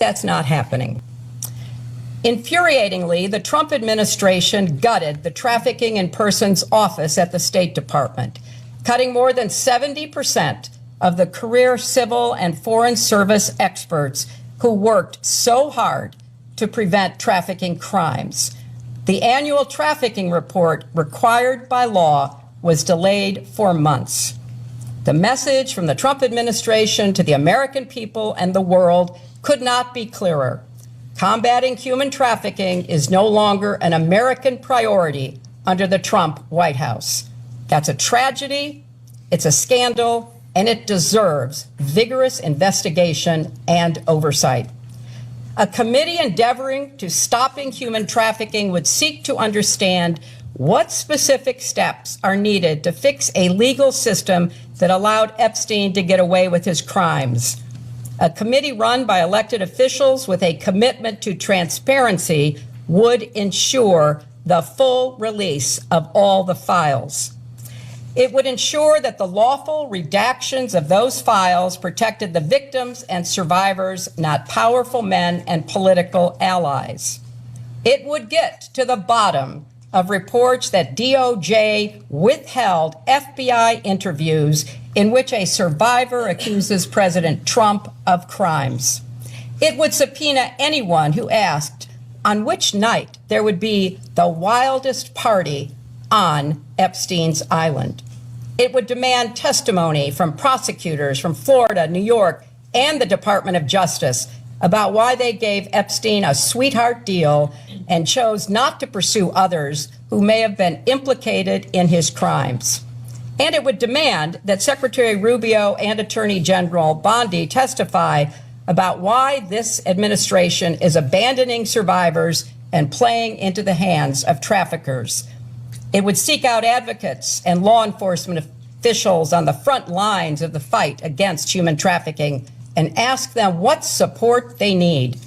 That's not happening. Infuriatingly, the Trump administration gutted the Trafficking in Persons Office at the State Department, cutting more than 70% of the career civil and foreign service experts who worked so hard to prevent trafficking crimes. The annual trafficking report required by law was delayed for months. The message from the Trump administration to the American people and the world could not be clearer. Combating human trafficking is no longer an American priority under the Trump White House. That's a tragedy, it's a scandal, and it deserves vigorous investigation and oversight. A committee endeavoring to stopping human trafficking would seek to understand what specific steps are needed to fix a legal system that allowed Epstein to get away with his crimes. A committee run by elected officials with a commitment to transparency would ensure the full release of all the files. It would ensure that the lawful redactions of those files protected the victims and survivors, not powerful men and political allies. It would get to the bottom of reports that DOJ withheld FBI interviews in which a survivor accuses President Trump of crimes. It would subpoena anyone who asked on which night there would be the wildest party on Epstein's island. It would demand testimony from prosecutors from Florida, New York, and the Department of Justice about why they gave Epstein a sweetheart deal and chose not to pursue others who may have been implicated in his crimes. And it would demand that Secretary Rubio and Attorney General Bondi testify about why this administration is abandoning survivors and playing into the hands of traffickers. It would seek out advocates and law enforcement officials on the front lines of the fight against human trafficking and ask them what support they need.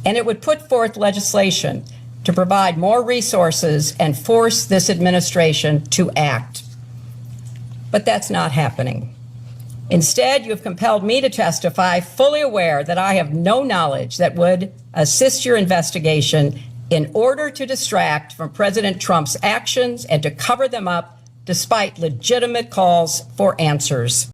And it would put forth legislation to provide more resources and force this administration to act. But that's not happening. Instead, you have compelled me to testify, fully aware that I have no knowledge that would assist your investigation, in order to distract from President Trump's actions and to cover them up despite legitimate calls for answers.